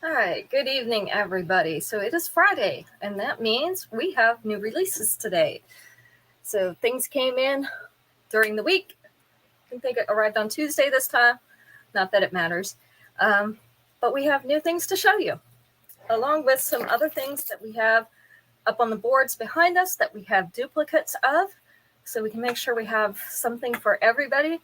All right, good evening, everybody. So it is Friday, and that means we have new releases today. So things came in during the week. I think it arrived on Tuesday this time. Not that it matters. But we have new things to show you, along with some other things that we have up on the boards behind us that we have duplicates of, so we can make sure we have something for everybody.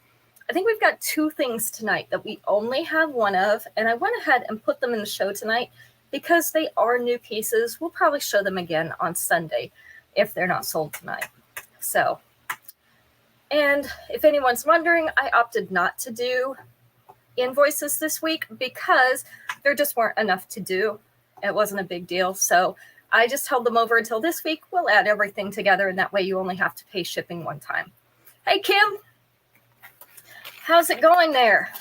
I think we've got two things tonight that we only have one of, and I went ahead and put them in the show tonight because they are new pieces. We'll probably show them again on Sunday if they're not sold tonight. So, and if anyone's wondering, I opted not to do invoices this week because there just weren't enough to do. It wasn't a big deal. So I just held them over until this week. We'll add everything together, and that way you only have to pay shipping one time. Hey, Kim. How's it going there?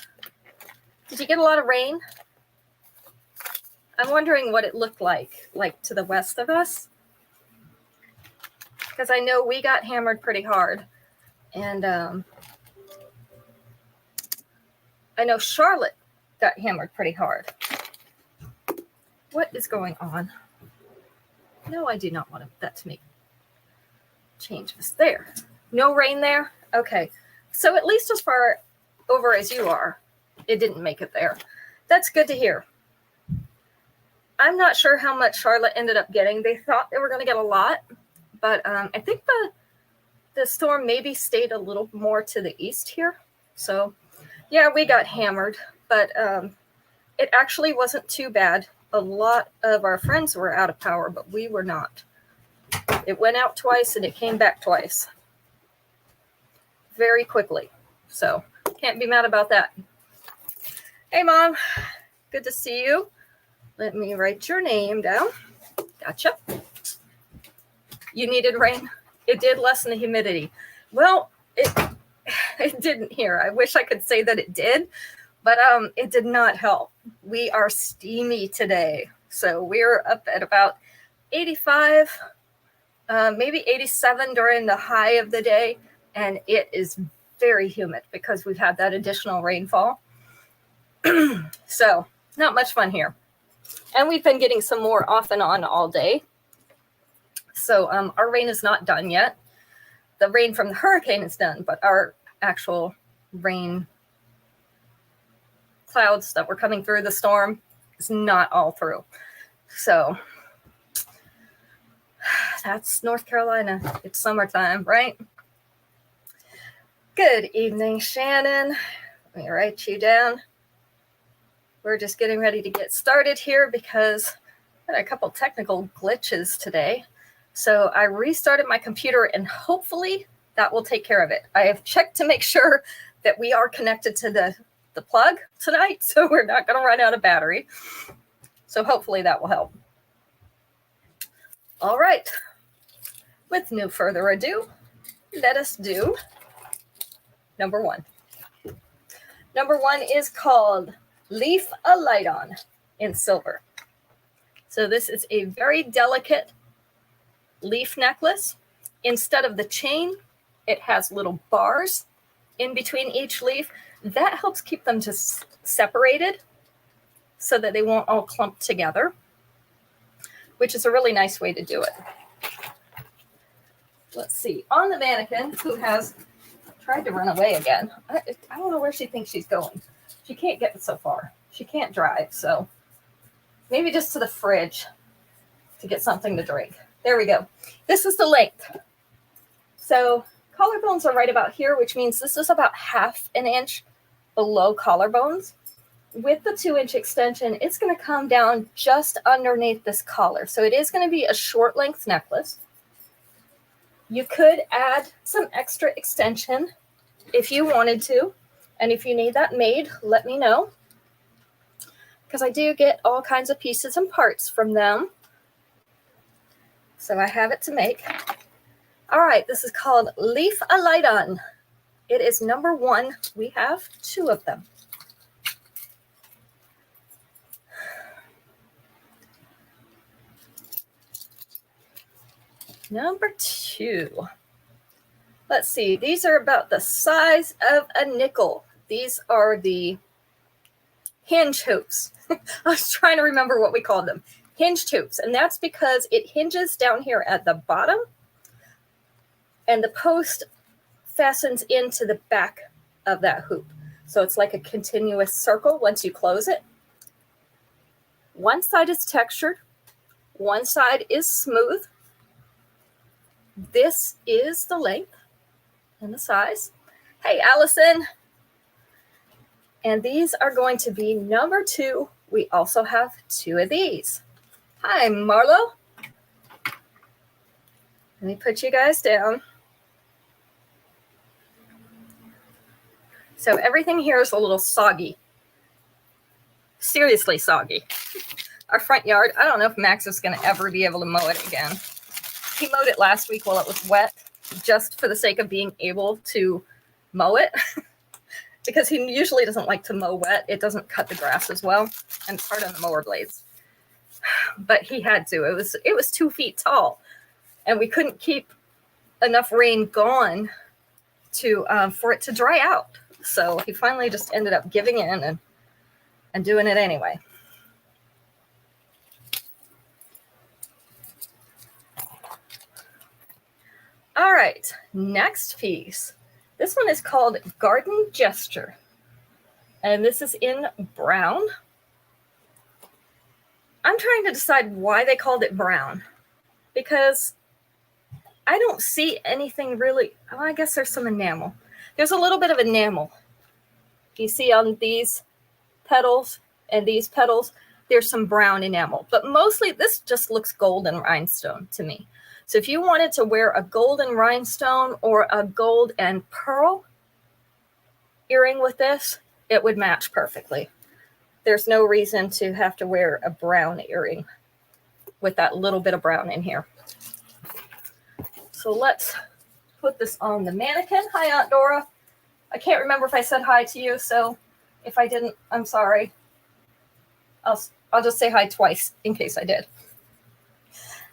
Did you get a lot of rain? I'm wondering what it looked like to the west of us. Because I know we got hammered pretty hard. And I know Charlotte got hammered pretty hard. What is going on? No, I do not want that to make changes. There. No rain there? Okay. So at least as far over as you are, it didn't make it there. That's good to hear. I'm not sure how much Charlotte ended up getting. They thought they were going to get a lot, but I think the storm maybe stayed a little more to the east here. So yeah, we got hammered, but it actually wasn't too bad. A lot of our friends were out of power, but we were not. It went out twice and it came back twice very quickly. So can't be mad about that. Hey, Mom. Good to see you. Let me write your name down. Gotcha. You needed rain? It did lessen the humidity. Well, it didn't here. I wish I could say that it did, but it did not help. We are steamy today. So we're up at about 85, maybe 87 during the high of the day. And it is very humid because we've had that additional rainfall. So not much fun here. And we've been getting some more off and on all day. So our rain is not done yet. The rain from the hurricane is done, but our actual rain clouds that were coming through the storm is not all through. So that's North Carolina. It's summertime, right? Good evening, Shannon. Let me write you down. We're just getting ready to get started here because I had a couple technical glitches today. So I restarted my computer and hopefully that will take care of it. I have checked to make sure that we are connected to the plug tonight, so we're not going to run out of battery. So hopefully that will help. All right. With no further ado, let us do number one. Number one is called Leaf a Light On in silver. So this is a very delicate leaf necklace. Instead of the chain, it has little bars in between each leaf. That helps keep them just separated so that they won't all clump together, which is a really nice way to do it. Let's see. On the mannequin, who has tried to run away again. I don't know where she thinks she's going. She can't get so far. She can't drive, so maybe just to the fridge to get something to drink. There we go. This is the length. So collarbones are right about here, which means this is about ½ an inch below collarbones. With the 2-inch extension, it's going to come down just underneath this collar. So it is going to be a short length necklace. You could add some extra extension if you wanted to. And if you need that made, let me know. Because I do get all kinds of pieces and parts from them. So I have it to make. All right, this is called Leaf a Light On. It is number one. We have 2 of them. Number 2. Let's see. These are about the size of a nickel. These are the hinge hoops. I was trying to remember what we called them. Hinge hoops. And that's because it hinges down here at the bottom and the post fastens into the back of that hoop. So it's like a continuous circle once you close it. One side is textured, one side is smooth. This is the length and the size. Hey, Allison. And these are going to be number 2. We also have 2 of these. Hi, Marlo. Let me put you guys down. So everything here is a little soggy. Seriously soggy. Our front yard, I don't know if Max is going to ever be able to mow it again. He mowed it last week while it was wet, just for the sake of being able to mow it. Because he usually doesn't like to mow wet. It doesn't cut the grass as well. And it's hard on the mower blades. But he had to. It was 2 feet tall. And we couldn't keep enough rain gone to for it to dry out. So he finally just ended up giving in and doing it anyway. All right, next piece. This one is called Garden Gesture. And this is in brown. I'm trying to decide why they called it brown. Because I don't see anything really. Oh, I guess there's some enamel. There's a little bit of enamel. You see on these petals and these petals, there's some brown enamel. But mostly this just looks golden rhinestone to me. So if you wanted to wear a golden rhinestone or a gold and pearl earring with this, it would match perfectly. There's no reason to have to wear a brown earring with that little bit of brown in here. So let's put this on the mannequin. Hi, Aunt Dora. I can't remember if I said hi to you, so if I didn't, I'm sorry. I'll just say hi twice in case I did.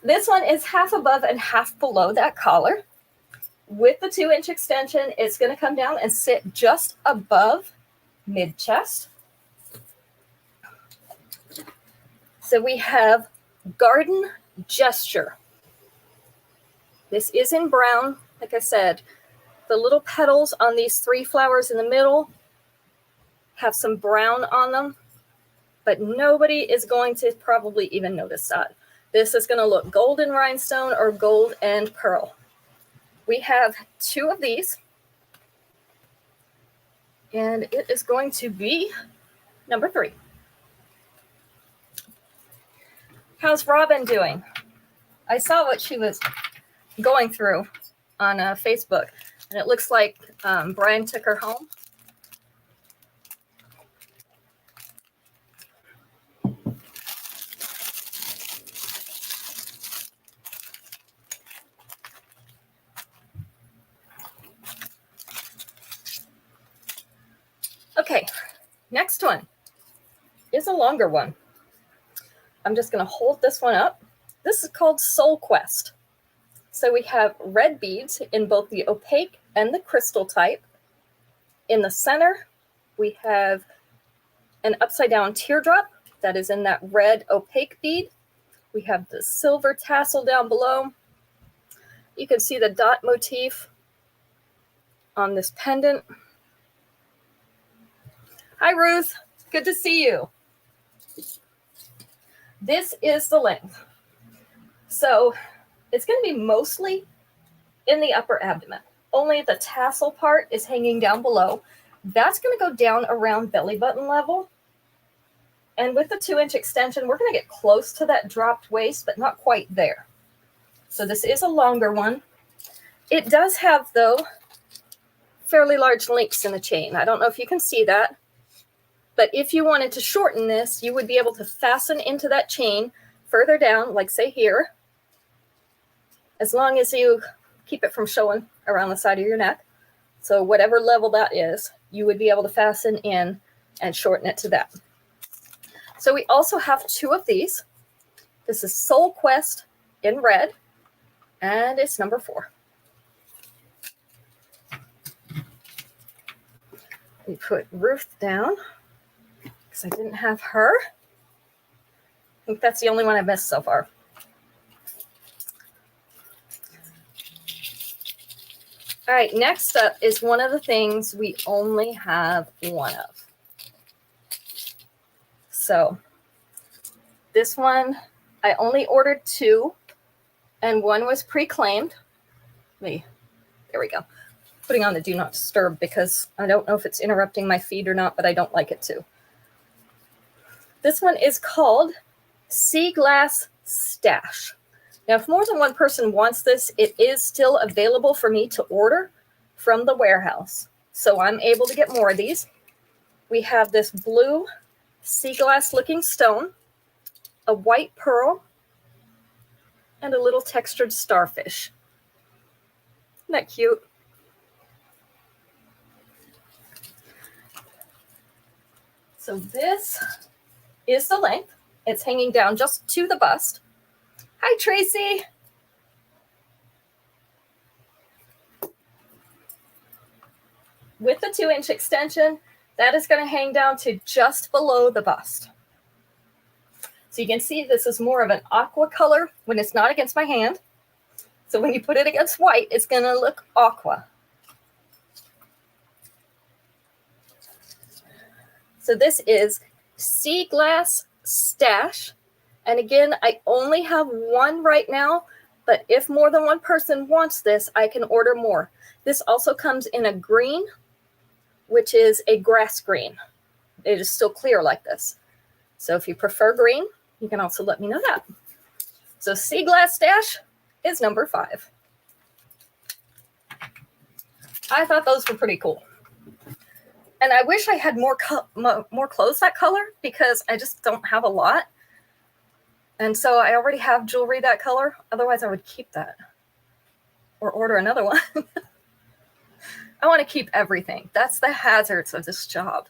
This one is half above and half below that collar. With the 2-inch extension, it's going to come down and sit just above mid-chest. So we have Garden Gesture. This is in brown. Like I said, the little petals on these 3 flowers in the middle have some brown on them, but nobody is going to probably even notice that. This is going to look golden rhinestone or gold and pearl. We have 2 of these, and it is going to be number 3. How's Robin doing? I saw what she was going through on Facebook, and it looks like Brian took her home. Okay, next one is a longer one. I'm just going to hold this one up. This is called Soul Quest. So we have red beads in both the opaque and the crystal type. In the center, we have an upside down teardrop that is in that red opaque bead. We have the silver tassel down below. You can see the dot motif on this pendant. Hi, Ruth. Good to see you. This is the length. So it's going to be mostly in the upper abdomen. Only the tassel part is hanging down below. That's going to go down around belly button level. And with the 2-inch extension, we're going to get close to that dropped waist, but not quite there. So this is a longer one. It does have, though, fairly large links in the chain. I don't know if you can see that. But if you wanted to shorten this, you would be able to fasten into that chain further down, like say here, as long as you keep it from showing around the side of your neck. So whatever level that is, you would be able to fasten in and shorten it to that. So we also have 2 of these. This is Soul Quest in red, and it's number 4. We put Ruth down because I didn't have her. think that's the only one I've missed so far. All right, next up is one of the things we only have one of. So this one, I only ordered 2, and one was pre-claimed. There we go. Putting on the do not disturb because I don't know if it's interrupting my feed or not, but I don't like it to. This one is called Sea Glass Stash. Now, if more than one person wants this, it is still available for me to order from the warehouse. So I'm able to get more of these. We have this blue sea glass looking stone, a white pearl, and a little textured starfish. Isn't that cute? So this is the length. It's hanging down just to the bust. Hi, Tracy. With the 2-inch extension, that is going to hang down to just below the bust. So you can see this is more of an aqua color when it's not against my hand. So when you put it against white, it's going to look aqua. So this is Sea Glass Stash. And again, I only have one right now, but if more than one person wants this, I can order more. This also comes in a green, which is a grass green. It is still clear like this. So if you prefer green, you can also let me know that. So Sea Glass Stash is number 5. I thought those were pretty cool. And I wish I had more clothes that color because I just don't have a lot. And so I already have jewelry that color. Otherwise, I would keep that or order another one. I want to keep everything. That's the hazards of this job.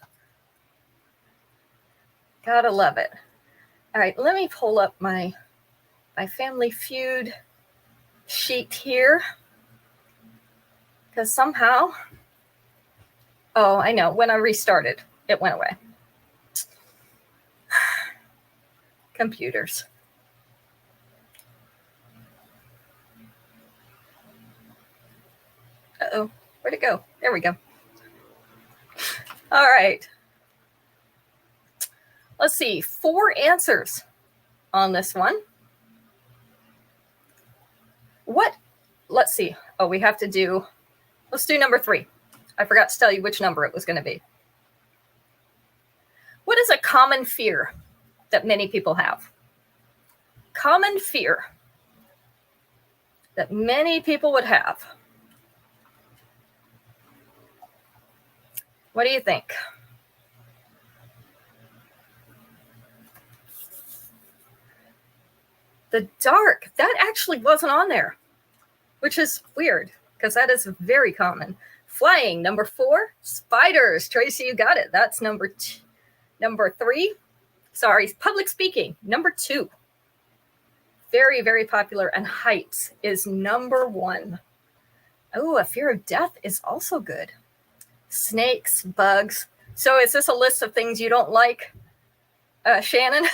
Gotta love it. All right, let me pull up my Family Feud sheet here. Because somehow, oh, I know, when I restarted, it went away. Computers. Uh-oh, where'd it go? There we go. All right. Let's see, 4 answers on this one. Let's see. Oh, we have to do, let's do number 3. I forgot to tell you which number it was going to be. What is a common fear that many people have? Common fear that many people would have. What do you think? The dark, that actually wasn't on there, which is weird because that is very common. Flying, number 4. Spiders, Tracy, you got it. That's number 3. Sorry, public speaking, number 2. Very, very popular. And heights is number 1. Oh, a fear of death is also good. Snakes, bugs. So is this a list of things you don't like, Shannon?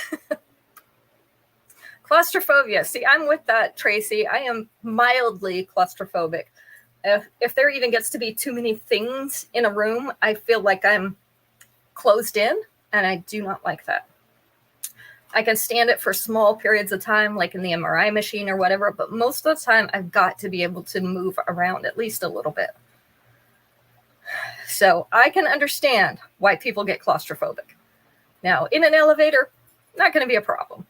Claustrophobia. See, I'm with that, Tracy. I am mildly claustrophobic. If there even gets to be too many things in a room, I feel like I'm closed in, and I do not like that. I can stand it for small periods of time, like in the MRI machine or whatever, but most of the time I've got to be able to move around at least a little bit. So I can understand why people get claustrophobic. Now, in an elevator, not going to be a problem.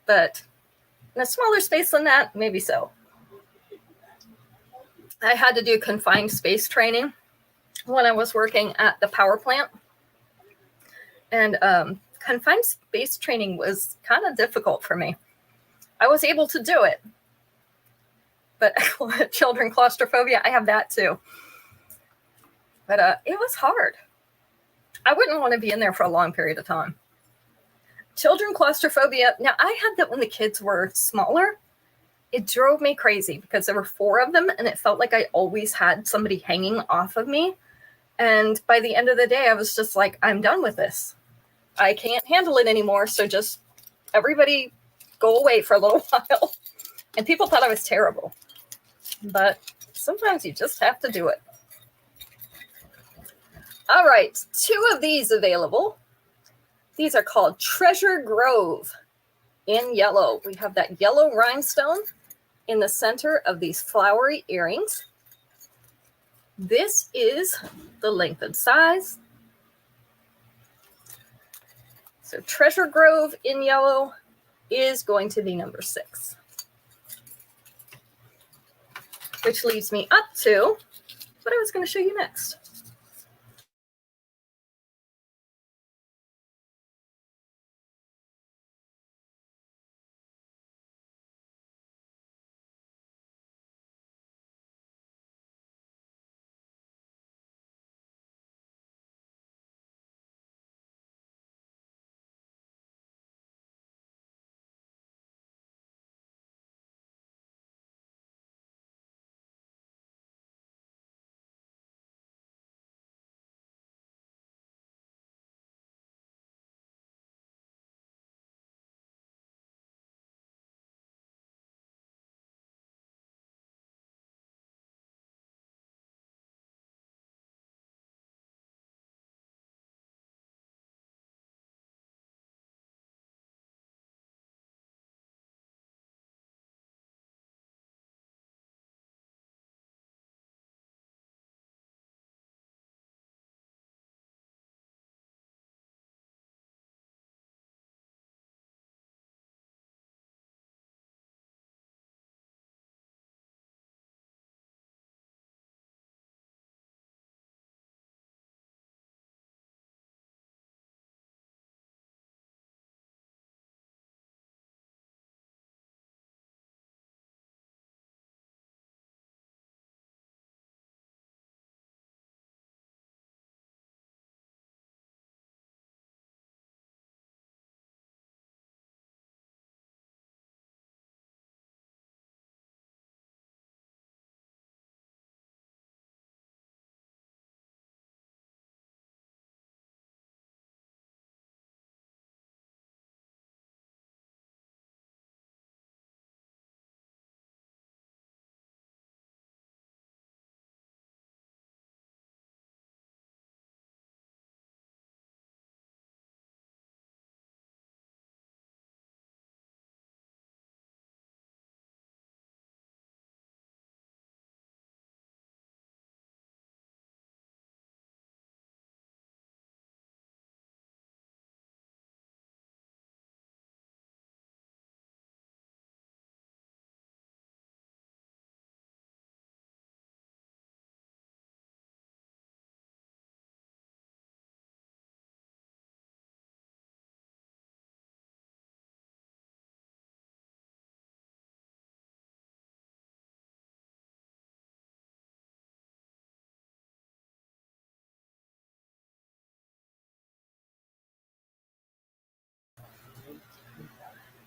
But in a smaller space than that, maybe so. I had to do confined space training when I was working at the power plant. And confined space training was kind of difficult for me. I was able to do it. But children claustrophobia, I have that too. But it was hard. I wouldn't want to be in there for a long period of time. Children claustrophobia. Now, I had that when the kids were smaller. It drove me crazy because there were 4 of them, and it felt like I always had somebody hanging off of me. And by the end of the day, I was just like, I'm done with this. I can't handle it anymore, so just everybody go away for a little while. And people thought I was terrible. But sometimes you just have to do it. All right, 2 of these available. These are called Treasure Grove in yellow. We have that yellow rhinestone in the center of these flowery earrings. This is the length and size. So Treasure Grove in yellow is going to be number 6. Which leads me up to what I was going to show you next.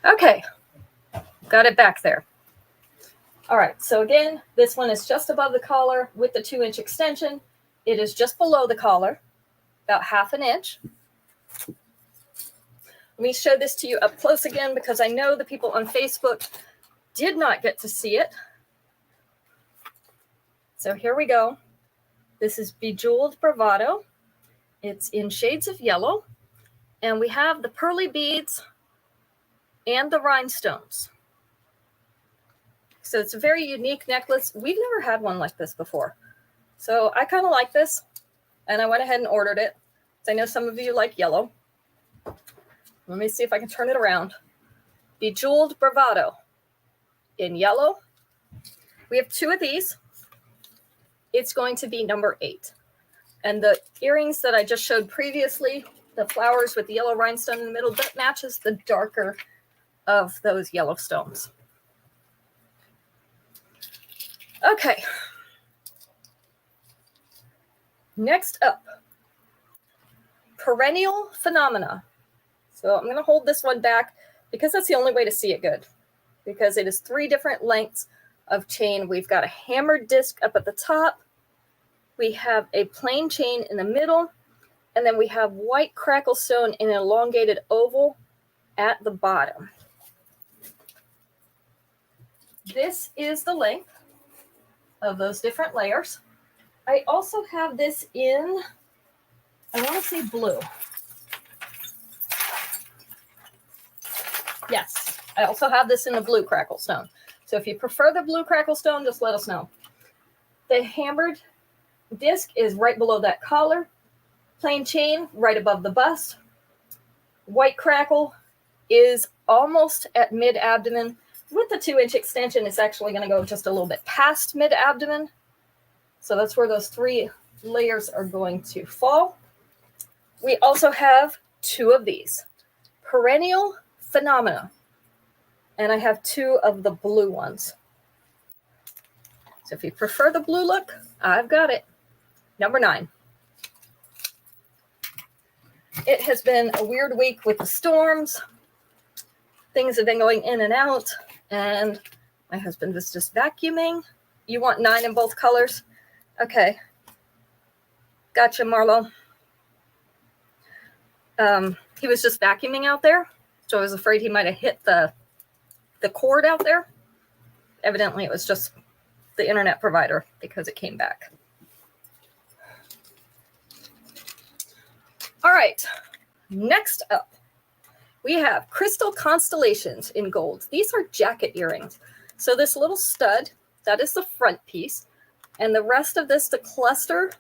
Okay, got it back there. All right, so again, this one is just above the collar with the 2-inch extension. It is just below the collar, about 1/2 inch. Let me show this to you up close again because I know the people on Facebook did not get to see it. So here we go. This is Bejeweled Bravado. It's in shades of yellow. And we have the pearly beads and the rhinestones. So it's a very unique necklace. We've never had one like this before. So I kind of like this. And I went ahead and ordered it. I know some of you like yellow. Let me see if I can turn it around. Bejeweled Bravado in yellow. We have 2 of these. It's going to be number 8. And the earrings that I just showed previously, the flowers with the yellow rhinestone in the middle, that matches the darker of those yellow stones. Okay. Next up, Perennial Phenomena. So I'm going to hold this one back because that's the only way to see it good. Because it is 3 different lengths of chain. We've got a hammered disc up at the top. We have a plain chain in the middle. And then we have white crackle stone in an elongated oval at the bottom. This is the length of those different layers. I also have this in, I want to say blue. Yes, I also have this in the blue crackle stone. So if you prefer the blue crackle stone, just let us know. The hammered disc is right below that collar. Plain chain right above the bust. White crackle is almost at mid-abdomen. With the 2-inch extension, it's actually going to go just a little bit past mid-abdomen. So that's where those 3 layers are going to fall. We also have 2 of these. Perennial Phenomena. And I have 2 of the blue ones. So if you prefer the blue look, I've got it. Number 9. It has been a weird week with the storms. Things have been going in and out. And my husband was just vacuuming. You want 9 in both colors? Okay. Gotcha, Marlo. He was just vacuuming out there. So I was afraid he might have hit the cord out there. Evidently, it was just the internet provider because it came back. All right, next up, we have crystal constellations in gold. These are jacket earrings. So this little stud, that is the front piece, and the rest of this, the cluster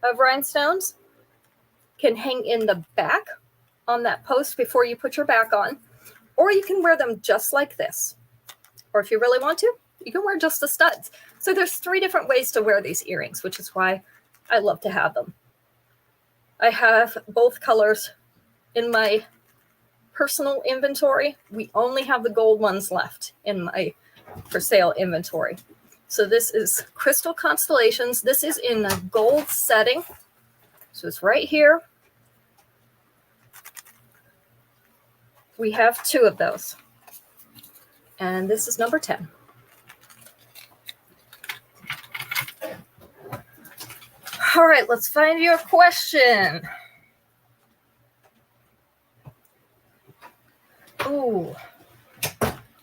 of rhinestones, can hang in the back on that post before you put your back on, or you can wear them just like this. Or if you really want to, you can wear just the studs. So there's 3 different ways to wear these earrings, which is why I love to have them. I have both colors in my personal inventory. We only have the gold ones left in my for sale inventory. So this is Crystal Constellations. This is in a gold setting. So it's right here. We have 2 of those. And this is number 10. All right, let's find your question. Ooh,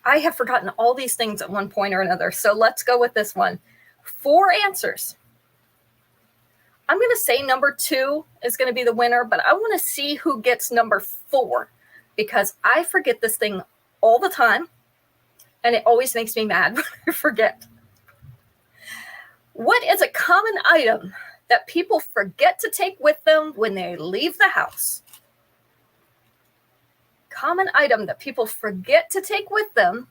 I have forgotten all these things at one point or another. So let's go with this one. 4 answers. I'm going to say number 2 is going to be the winner, but I want to see who gets number 4 because I forget this thing all the time. And it always makes me mad when I forget. What is a common item that people forget to take with them when they leave the house? Common item that people forget to take with them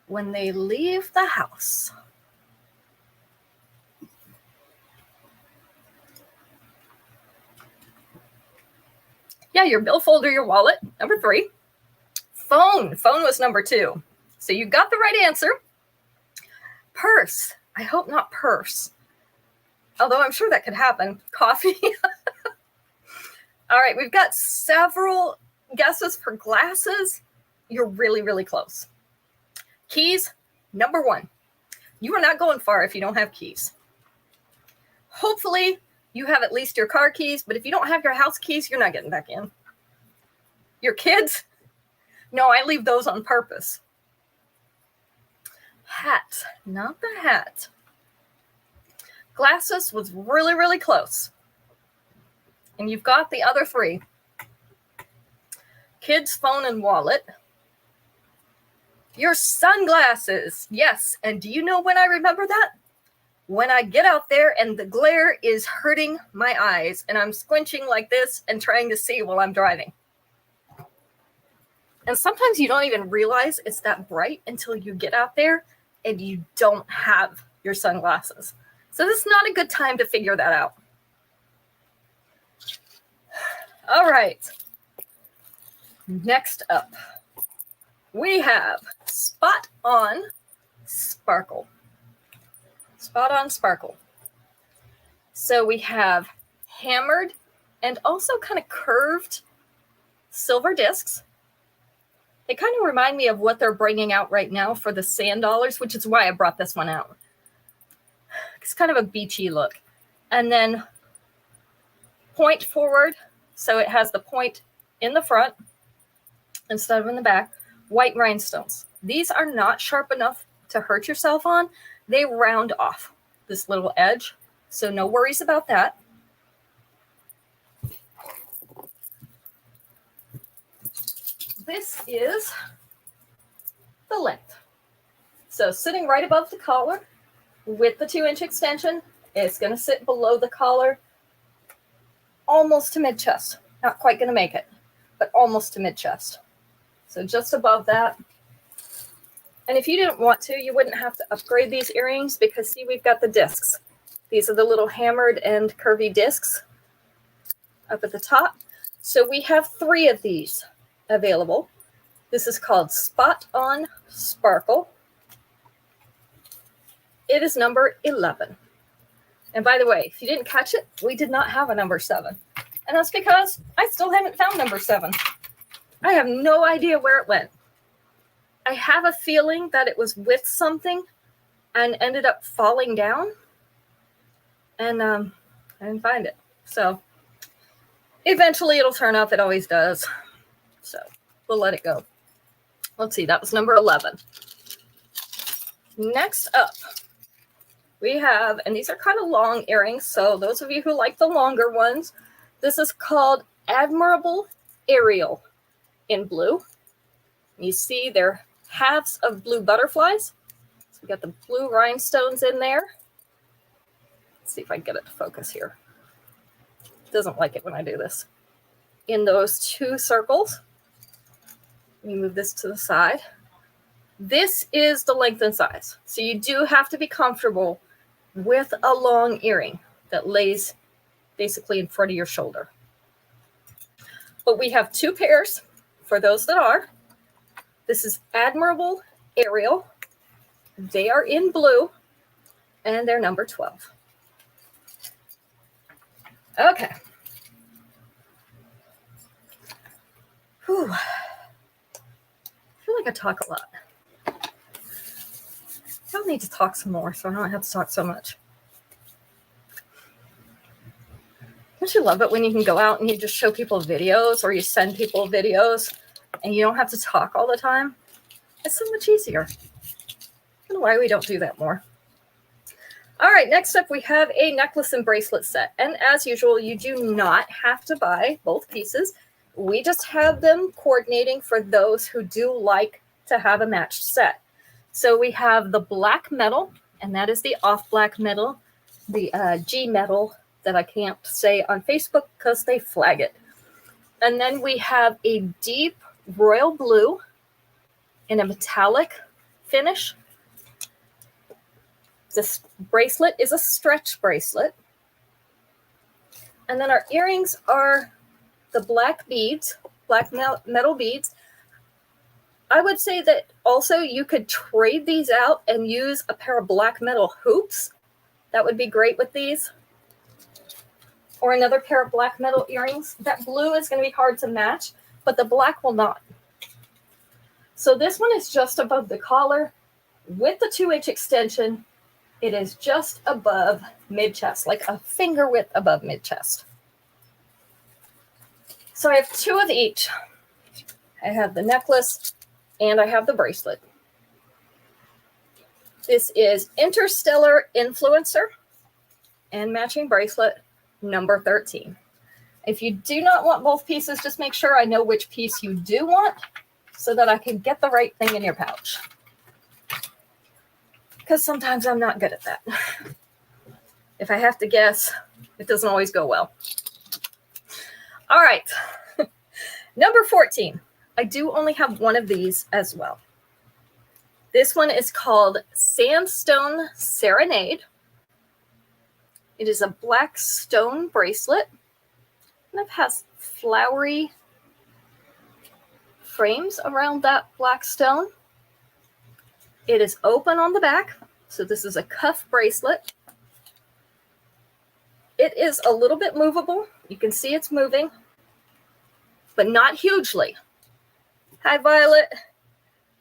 when they leave the house. Yeah, your billfold or your wallet. Number 3. Phone. Phone was number 2. So you got the right answer. Purse. I hope not purse. Although I'm sure that could happen. Coffee. All right, we've got several guesses for glasses. You're really, really close. Keys, number 1. You are not going far if you don't have keys. Hopefully, you have at least your car keys, but if you don't have your house keys, you're not getting back in. Your kids? No, I leave those on purpose. Hat, not the hat. Glasses was really, really close. And you've got the other 3. Kids, phone, and wallet. Your sunglasses. Yes. And do you know when I remember that? When I get out there and the glare is hurting my eyes and I'm squinching like this and trying to see while I'm driving. And sometimes you don't even realize it's that bright until you get out there and you don't have your sunglasses. So this is not a good time to figure that out. All right. Next up, we have Spot On Sparkle. Spot On Sparkle. So we have hammered and also kind of curved silver discs. They kind of remind me of what they're bringing out right now for the sand dollars, which is why I brought this one out. It's kind of a beachy look. And then point forward. So it has the point in the front. instead of in the back, white rhinestones. These are not sharp enough to hurt yourself on. They round off this little edge, so no worries about that. This is the length. So sitting right above the collar with the 2-inch extension, it's going to sit below the collar almost to mid-chest. Not quite going to make it, but almost to mid-chest. So just above that. And if you didn't want to, you wouldn't have to upgrade these earrings because, see, we've got the discs. These are the little hammered and curvy discs up at the top. So we have 3 of these available. This is called Spot On Sparkle. It is number 11. And by the way, if you didn't catch it, we did not have a number 7. And that's because I still haven't found number 7. I have no idea where it went. I have a feeling that it was with something and ended up falling down. And I didn't find it. So eventually it'll turn up. It always does. So we'll let it go. Let's see. That was number 11. Next up, we have, and these are kind of long earrings. So those of you who like the longer ones, this is called Admirable Aerial in blue. You see they're halves of blue butterflies. So we got the blue rhinestones in there. Let's see if I can get it to focus here. It doesn't like it when I do this. In those 2 circles. Let me move this to the side. This is the length and size. So you do have to be comfortable with a long earring that lays basically in front of your shoulder. But we have 2 pairs for those that are. This is Admirable Aerial. They are in blue, and they're number 12. Okay. Whew. I feel like I talk a lot. I'll need to talk some more so I don't have to talk so much. Don't you love it when you can go out and you just show people videos or you send people videos and you don't have to talk all the time? It's so much easier. I don't know why we don't do that more. All right, next up we have a necklace and bracelet set. And as usual, you do not have to buy both pieces. We just have them coordinating for those who do like to have a matched set. So we have the black metal, and that is the off black metal, the G metal that I can't say on Facebook because they flag it. And then we have a deep royal blue in a metallic finish. This bracelet is a stretch bracelet. And then our earrings are the black beads, black metal beads. I would say that also you could trade these out and use a pair of black metal hoops. That would be great with these. Or another pair of black metal earrings. That blue is going to be hard to match, but the black will not. So this one is just above the collar with the 2-inch extension. It is just above mid-chest, like a finger width above mid-chest. So I have 2 of each. I have the necklace and I have the bracelet. This is Interstellar Influencer and matching bracelet number 13. If you do not want both pieces, just make sure I know which piece you do want so that I can get the right thing in your pouch. Because sometimes I'm not good at that. If I have to guess, it doesn't always go well. All right. Number 14. I do only have one of these as well. This one is called Sandstone Serenade. It is a black stone bracelet. And it has flowery frames around that black stone. It is open on the back. So this is a cuff bracelet. It is a little bit movable. You can see it's moving, but not hugely. Hi, Violet.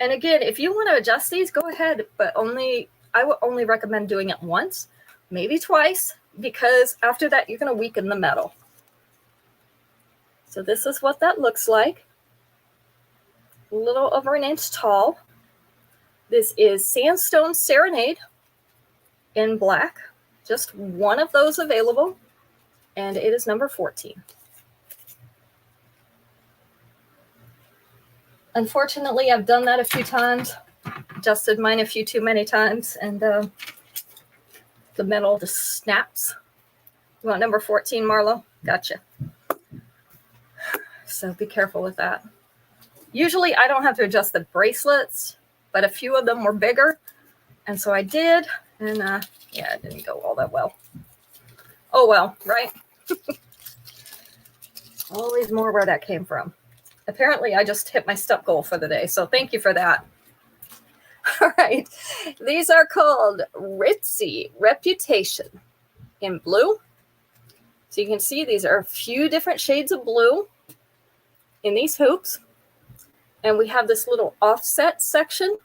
And again, if you want to adjust these, go ahead, but I would only recommend doing it once, maybe twice, because after that, you're going to weaken the metal. So this is what that looks like. a little over an inch tall. This is Sandstone Serenade in black. Just one of those available, and it is number 14. Unfortunately, I've done that a few times, adjusted mine a few too many times, and the metal just snaps. You want number 14, Marlo? Gotcha. So be careful with that. Usually I don't have to adjust the bracelets, but a few of them were bigger, and so I did, and yeah, it didn't go all that well. Oh well, right? Always more where that came from. Apparently, I just hit my step goal for the day, so thank you for that. All right, these are called Ritzy Reputation in blue. So you can see these are a few different shades of blue in these hoops. And we have this little offset section.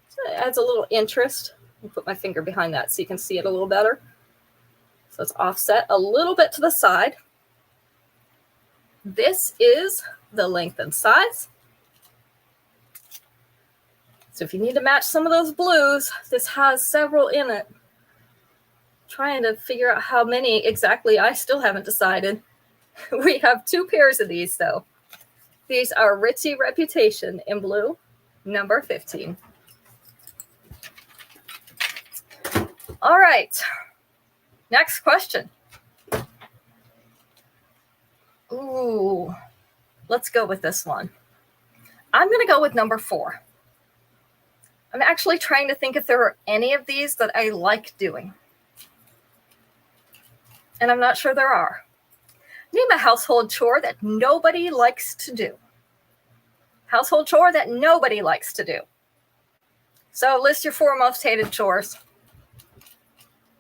So it adds a little interest. I'll put my finger behind that so you can see it a little better. So it's offset a little bit to the side. This is the length and size. So if you need to match some of those blues, this has several in it. Trying to figure out how many exactly, I still haven't decided. We have 2 pairs of these though. These are Ritzy Reputation in blue, number 15. All right, next question. Ooh, let's go with this one. I'm going to go with number 4. I'm actually trying to think if there are any of these that I like doing. And I'm not sure there are. Name a household chore that nobody likes to do. Household chore that nobody likes to do. So list your 4 most hated chores.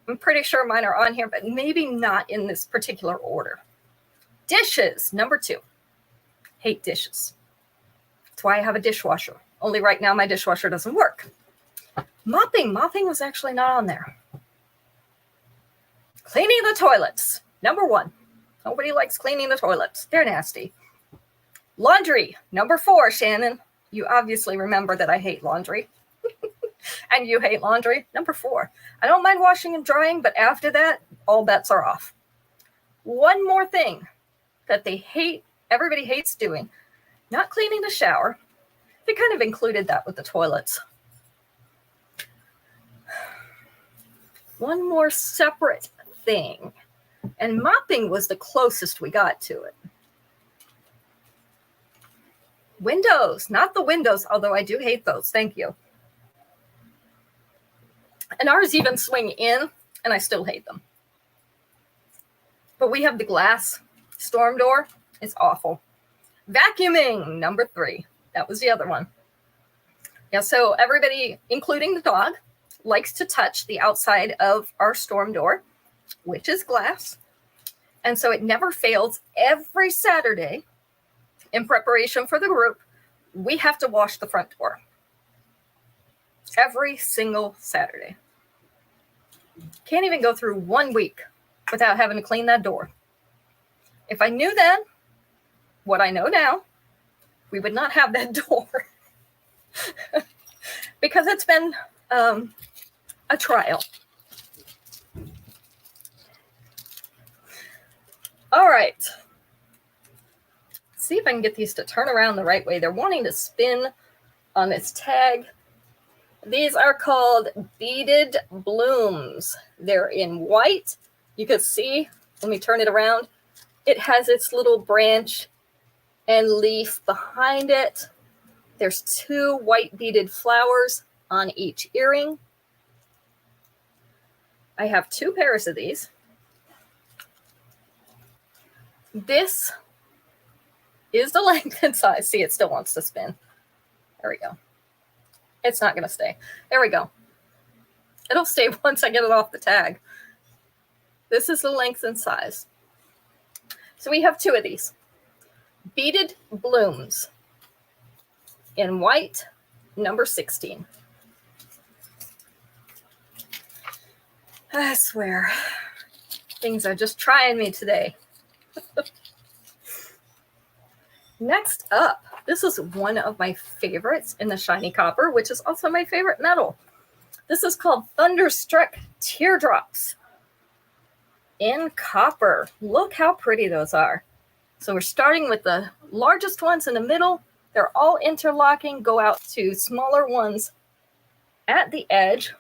I'm pretty sure mine are on here, but maybe not in this particular order. Dishes, number 2. Hate dishes. That's why I have a dishwasher. Only right now my dishwasher doesn't work. Mopping was actually not on there. Cleaning the toilets, number 1. Nobody likes cleaning the toilets. They're nasty. Laundry, number 4, Shannon. You obviously remember that I hate laundry. And you hate laundry, number 4. I don't mind washing and drying, but after that, all bets are off. One more thing that they hate, everybody hates doing, not cleaning the shower. They kind of included that with the toilets. One more separate thing, and mopping was the closest we got to it. Windows, not the windows, although I do hate those. Thank you. And ours even swing in, and I still hate them. But we have the glass storm door. It's awful. Vacuuming, number 3. That was the other one. Yeah, so everybody, including the dog, likes to touch the outside of our storm door, which is glass. And so it never fails. Every Saturday, in preparation for the group, we have to wash the front door. Every single Saturday. Can't even go through 1 week without having to clean that door. If I knew then what I know now, we would not have that door. Because it's been a trial. All right. See if I can get these to turn around the right way. They're wanting to spin on this tag. These are called beaded blooms. They're in white. You can see, let me turn it around. It has its little branch and leaf behind it. There's 2 white beaded flowers on each earring. I have 2 pairs of these. This is the length and size. See, it still wants to spin. There we go. It's not going to stay. There we go. It'll stay once I get it off the tag. This is the length and size. So we have 2 of these. Beaded blooms in white, number 16. I swear, things are just trying me today. Next up, This is one of my favorites in the shiny copper, which is also my favorite metal. This is called Thunderstruck Teardrops in copper. Look how pretty those are. So we're starting with the largest ones in the middle. They're all interlocking, go out to smaller ones at the edge.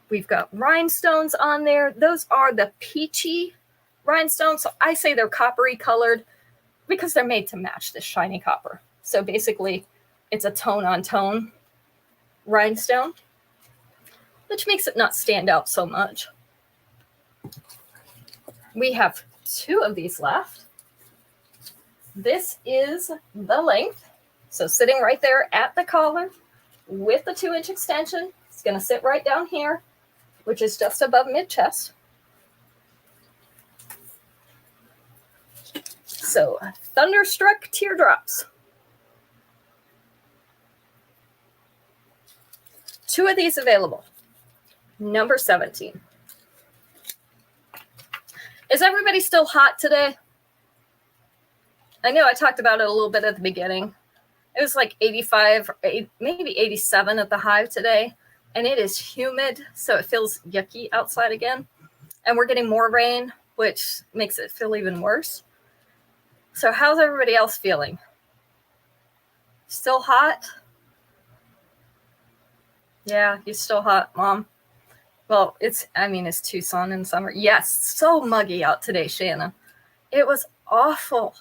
We've got rhinestones on there. Those are the peachy rhinestones. So I say they're coppery colored because they're made to match this shiny copper. So basically, it's a tone-on-tone rhinestone, which makes it not stand out so much. We have 2 of these left. This is the length. So sitting right there at the collar with the 2-inch extension. It's going to sit right down here, which is just above mid-chest. So Thunderstruck Teardrops. 2 of these available. Number 17. Is everybody still hot today? I know I talked about it a little bit at the beginning. It was like 85, maybe 87 at the high today. And it is humid, so it feels yucky outside again. And we're getting more rain, which makes it feel even worse. So how's everybody else feeling? Still hot? Yeah, you're still hot, Mom. Well, it's Tucson in summer. Yes, so muggy out today, Shanna. It was awful.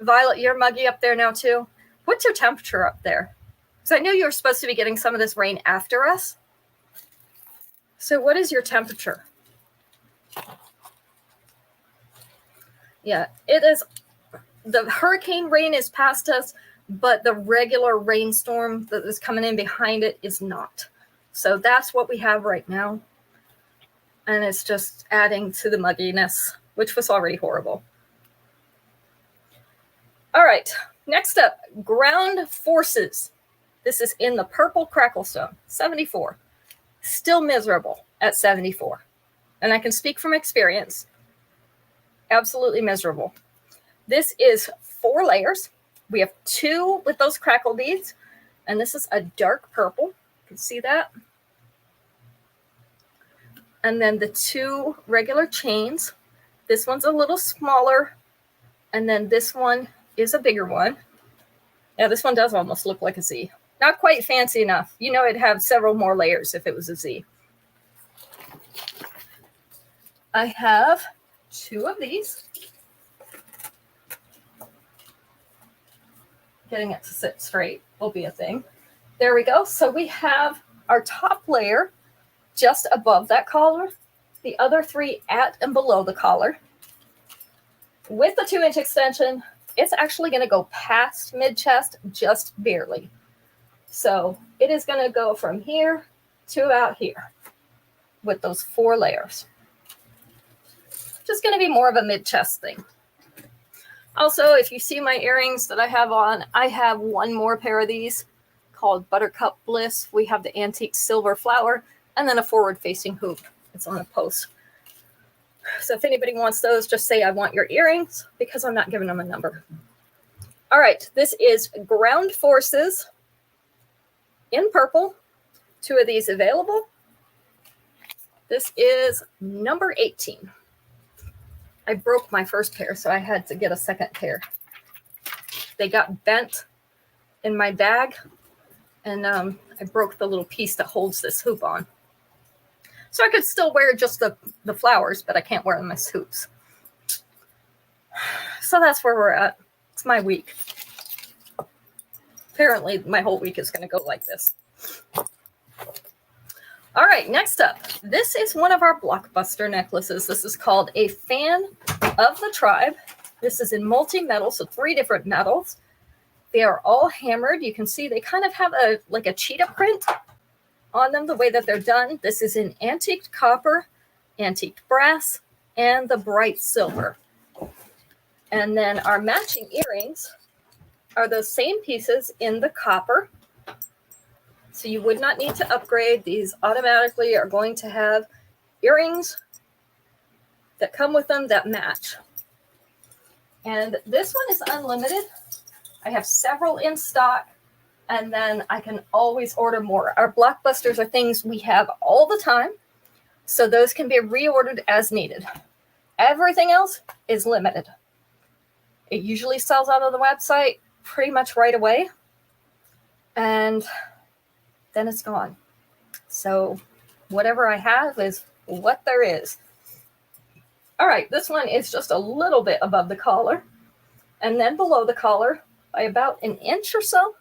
Violet, you're muggy up there now too? What's your temperature up there? Because I know you were supposed to be getting some of this rain after us. So what is your temperature? Yeah, it is. The hurricane rain is past us, but the regular rainstorm that is coming in behind it is not. So that's what we have right now. And it's just adding to the mugginess, which was already horrible. All right, next up, Ground Forces. This is in the purple cracklestone, 74. Still miserable at 74. And I can speak from experience. Absolutely miserable. This is 4 layers. We have 2 with those crackle beads. And this is a dark purple. You can see that. And then the 2 regular chains. This one's a little smaller. And then this one is a bigger one. Yeah, this one does almost look like a Z. Not quite fancy enough. You know, it'd have several more layers if it was a Z. I have 2 of these. Getting it to sit straight will be a thing. There we go. So we have our top layer just above that collar, the other 3 at and below the collar. With the 2-inch extension, it's actually going to go past mid-chest just barely. So it is going to go from here to out here with those 4 layers. Just going to be more of a mid-chest thing. Also, if you see my earrings that I have on, I have 1 more pair of these called Buttercup Bliss. We have the antique silver flower and then a forward-facing hoop. It's on a post. So if anybody wants those, just say I want your earrings because I'm not giving them a number. All right, this is Ground Forces in purple. 2 of these available. This is number 18. I broke my first pair, so I had to get a second pair. They got bent in my bag, and I broke the little piece that holds this hoop on. So I could still wear just the flowers, but I can't wear them as hoops. So that's where we're at. It's my week. Apparently, my whole week is going to go like this. All right, next up. This is one of our blockbuster necklaces. This is called a Fan of the Tribe. This is in multi-metal, so 3 different metals. They are all hammered. You can see they kind of have a cheetah print on them, the way that they're done. This is in antiqued copper, antiqued brass, and the bright silver. And then our matching earrings are those same pieces in the copper. So you would not need to upgrade. These automatically are going to have earrings that come with them that match. And this one is unlimited. I have several in stock, and then I can always order more. Our blockbusters are things we have all the time, so those can be reordered as needed. Everything else is limited. It usually sells out on the website pretty much right away, and then it's gone. So whatever I have is what there is. All right, this one is just a little bit above the collar, and then below the collar by about an inch or so.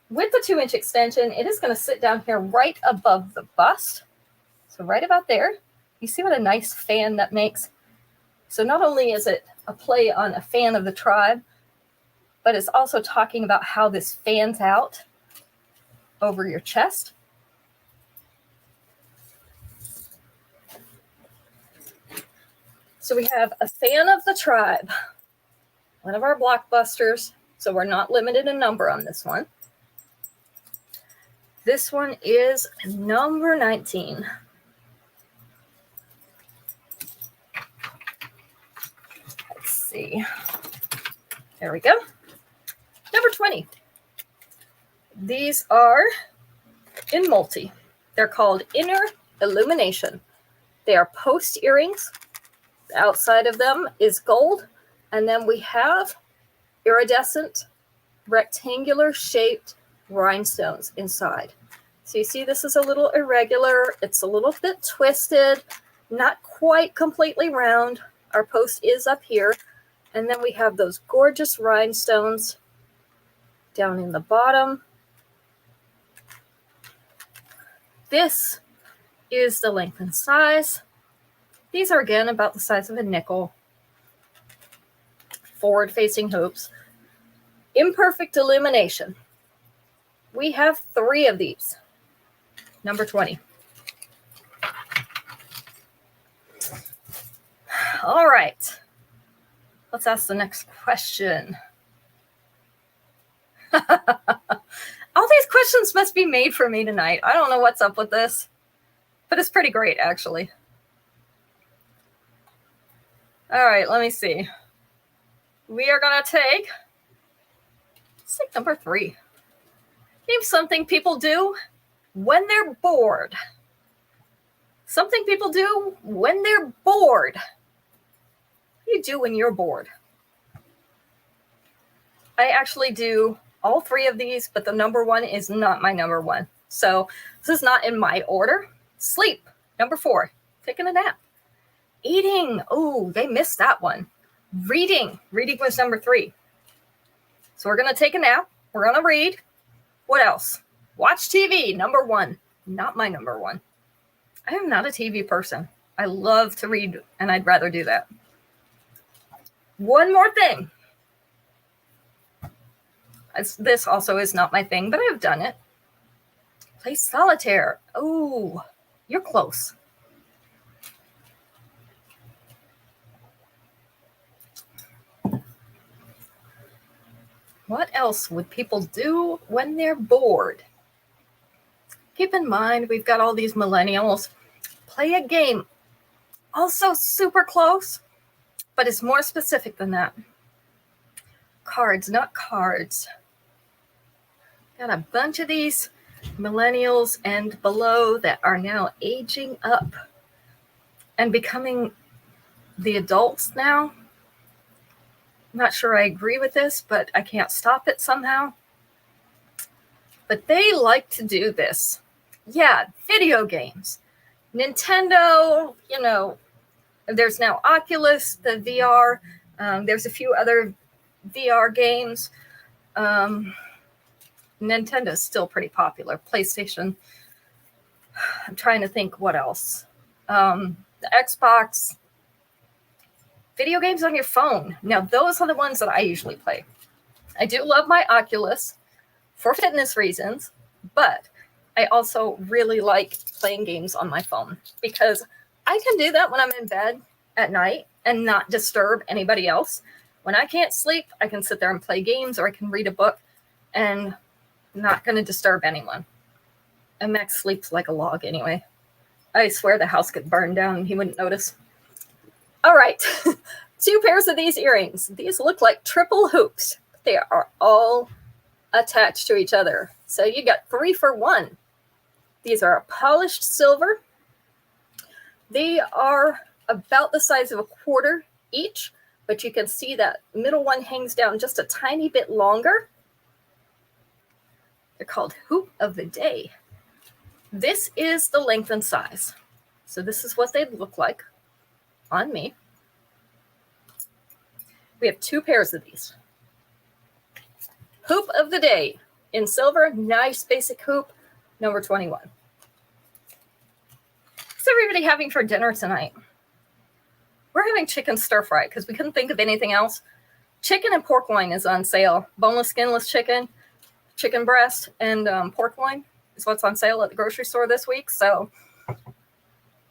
With the 2-inch extension, it is going to sit down here right above the bust. So right about there. You see what a nice fan that makes? So not only is it a play on a fan of the tribe, but it's also talking about how this fans out over your chest. So we have a fan of the tribe, one of our blockbusters. So we're not limited in number on this one. This one is number 19. Let's see. There we go. Number 20. These are in multi. They're called Inner Illumination. They are post earrings. The outside of them is gold. And then we have iridescent, rectangular shaped rhinestones inside. So you see this is a little irregular. It's a little bit twisted, not quite completely round. Our post is up here. And then we have those gorgeous rhinestones down in the bottom. This is the length and size. These are again about the size of a nickel. Forward-facing hoops. Imperfect illumination. We have 3 of these. Number 20. All right. Let's ask the next question. All these questions must be made for me tonight. I don't know what's up with this, but it's pretty great, actually. All right, let me see. We are going to take number 3. Name something people do when they're bored. Something people do when they're bored. What do you do when you're bored? I actually do all 3 of these, but the number 1 is not my number 1. So this is not in my order. Sleep, number 4. Taking a nap. Eating, oh, they missed that one. Reading was number 3. So we're going to take a nap. We're going to read. What else? Watch TV, number 1. Not my number 1. I am not a TV person. I love to read, and I'd rather do that. One more thing. This also is not my thing, but I've done it. Play solitaire. Oh, you're close. What else would people do when they're bored? Keep in mind, we've got all these millennials. Play a game. Also super close, but it's more specific than that. Cards, not cards. Got a bunch of these millennials and below that are now aging up and becoming the adults now. I'm not sure I agree with this, but I can't stop it somehow. But they like to do this. Yeah, video games. Nintendo, there's now Oculus, the VR. There's a few other VR games. Nintendo's still pretty popular. PlayStation. I'm trying to think what else. The Xbox. Video games on your phone. Now, those are the ones that I usually play. I do love my Oculus for fitness reasons, but I also really like playing games on my phone because I can do that when I'm in bed at night and not disturb anybody else. When I can't sleep, I can sit there and play games or I can read a book and not going to disturb anyone. And Max sleeps like a log anyway. I swear the house could burn down and he wouldn't notice. All right, 2 pairs of these earrings. These look like triple hoops. They are all attached to each other. So you got 3 for 1. These are a polished silver. They are about the size of a quarter each, but you can see that middle one hangs down just a tiny bit longer. They're called Hoop of the Day. This is the length and size. So this is what they look like on me. We have 2 pairs of these. Hoop of the Day in silver, nice basic hoop, number 21. What's everybody having for dinner tonight? We're having chicken stir fry because we couldn't think of anything else. Chicken and pork loin is on sale. Boneless, skinless chicken, chicken breast, and pork loin is what's on sale at the grocery store this week. So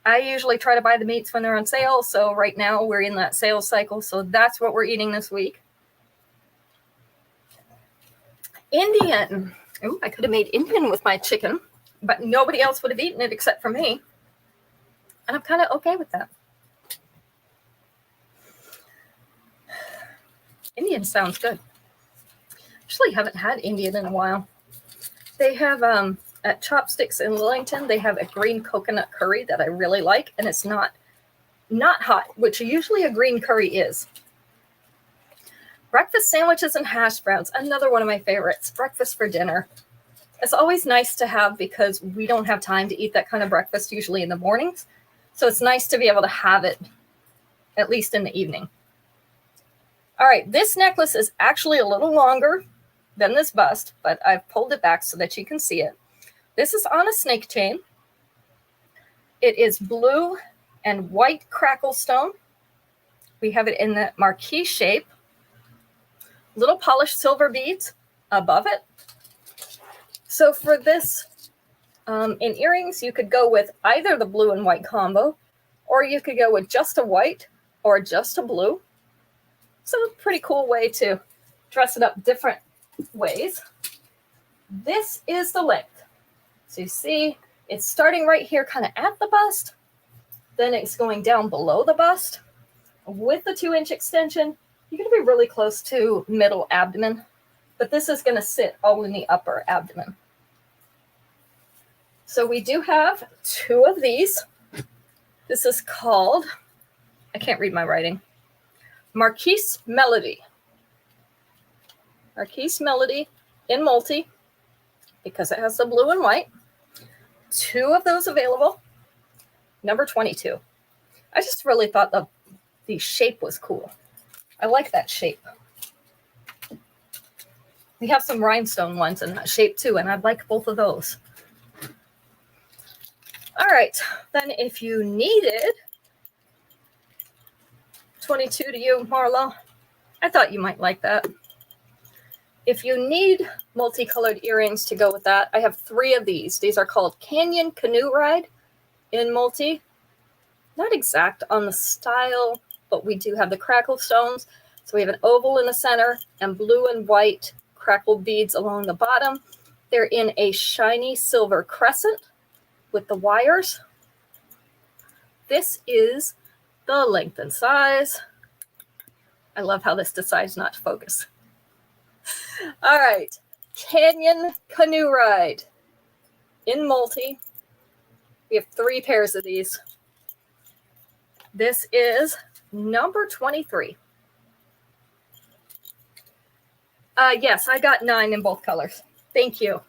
I usually try to buy the meats when they're on sale. So right now we're in that sales cycle. So that's what we're eating this week. Indian. Ooh, I could have made Indian with my chicken, but nobody else would have eaten it except for me. And I'm kind of okay with that. Indian sounds good. Actually haven't had Indian in a while. They have at Chopsticks in Lillington, they have a green coconut curry that I really like, and it's not hot, which usually a green curry is. Breakfast sandwiches and hash browns, another one of my favorites. Breakfast for dinner. It's always nice to have because we don't have time to eat that kind of breakfast usually in the mornings. So it's nice to be able to have it at least in the evening. All right, this necklace is actually a little longer than this bust, but I've pulled it back so that you can see it. This is on a snake chain. It is blue and white crackle stone. We have it in the marquise shape. Little polished silver beads above it. So for this, in earrings, you could go with either the blue and white combo, or you could go with just a white or just a blue. So a pretty cool way to dress it up different ways. This is the length. So you see, it's starting right here kind of at the bust. Then it's going down below the bust. With the 2-inch extension, you're going to be really close to middle abdomen. But this is going to sit all in the upper abdomen. So we do have 2 of these. This is called, I can't read my writing, Marquise Melody. Marquise Melody in multi, because it has the blue and white. 2 of those available. Number 22. I just really thought the shape was cool. I like that shape. We have some rhinestone ones in that shape too, and I like both of those. All right, then if you needed 22 to you, Marla, I thought you might like that. If you need multicolored earrings to go with that, I have 3 of these. These are called Canyon Canoe Ride in multi. Not exact on the style, but we do have the crackle stones. So we have an oval in the center and blue and white crackle beads along the bottom. They're in a shiny silver crescent with the wires. This is the length and size. I love how this decides not to focus. All right, Canyon Canoe Ride in multi. We have 3 pairs of these. This is number 23. Yes, I got 9 in both colors. Thank you.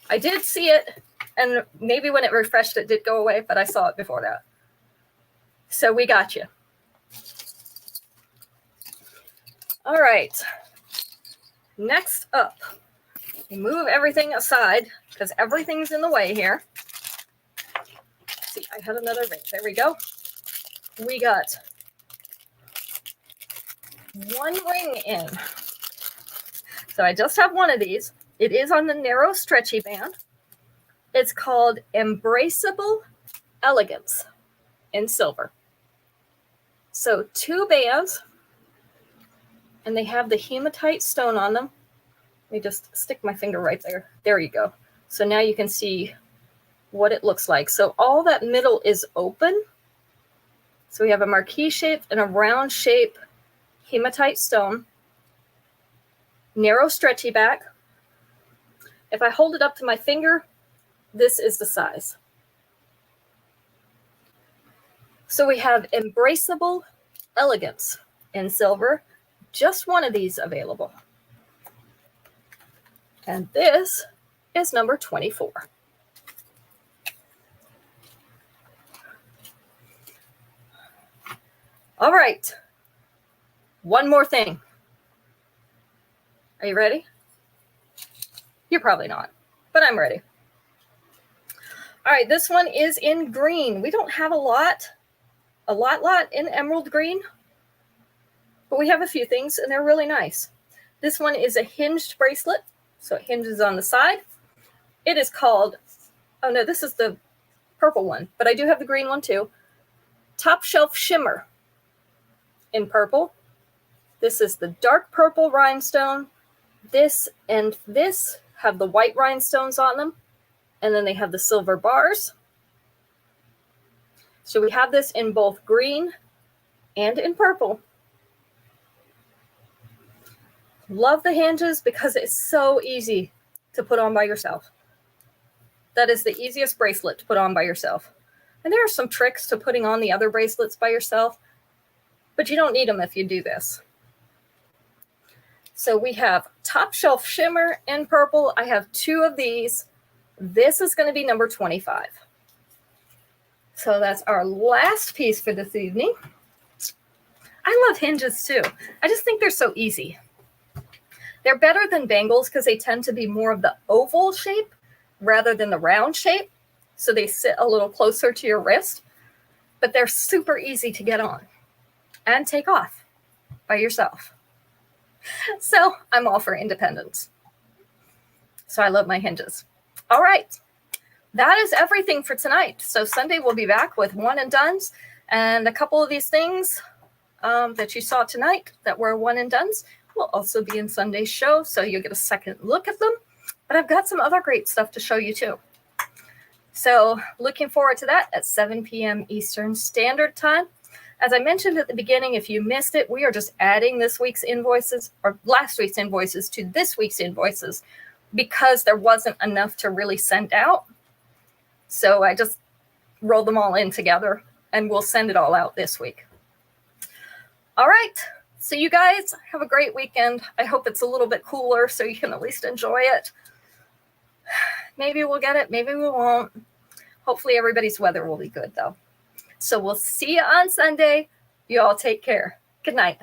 I did see it, and maybe when it refreshed, it did go away, but I saw it before that. So we got you. All right. Next up, we move everything aside because everything's in the way here. Let's see, I had another ring. There we go. We got 1 ring in. So I just have 1 of these. It is on the narrow stretchy band. It's called Embraceable Elegance in silver. So 2 bands, and they have the hematite stone on them. Let me just stick my finger right there. There you go. So now you can see what it looks like. So all that middle is open. So we have a marquise shape and a round shape hematite stone. narrow stretchy back. If I hold it up to my finger, this is the size. So we have Embraceable Elegance in silver, just one of these available. And this is number 24. All right, one more thing. Are you ready? You're probably not, but I'm ready. All right, this one is in green. We don't have a lot in emerald green, but we have a few things and they're really nice. This one is a hinged bracelet, so it hinges on the side. It is called, oh no, this is the purple one, but I do have the green one too. Top Shelf Shimmer in purple. This is the dark purple rhinestone. This and this have the white rhinestones on them, and then they have the silver bars. So we have this in both green and in purple. Love the hinges because it's so easy to put on by yourself. That is the easiest bracelet to put on by yourself. And there are some tricks to putting on the other bracelets by yourself, but you don't need them if you do this. So we have Top Shelf Shimmer in purple. I have two of these. This is going to be number 25. So that's our last piece for this evening. I love hinges too. I just think they're so easy. They're better than bangles because they tend to be more of the oval shape rather than the round shape. So they sit a little closer to your wrist, but they're super easy to get on and take off by yourself. So I'm all for independence. So I love my hinges. All right. That is everything for tonight. So Sunday we'll be back with one and dones, and a couple of these things that you saw tonight that were one and dones will also be in Sunday's show. So you'll get a second look at them, but I've got some other great stuff to show you too. So looking forward to that at 7 p.m. Eastern Standard Time. As I mentioned at the beginning, if you missed it, we are just adding this week's invoices or last week's invoices to this week's invoices because there wasn't enough to really send out. So I just rolled them all in together and we'll send it all out this week. All right. So you guys have a great weekend. I hope it's a little bit cooler so you can at least enjoy it. Maybe we'll get it. Maybe we won't. Hopefully everybody's weather will be good though. So we'll see you on Sunday. You all take care. Good night.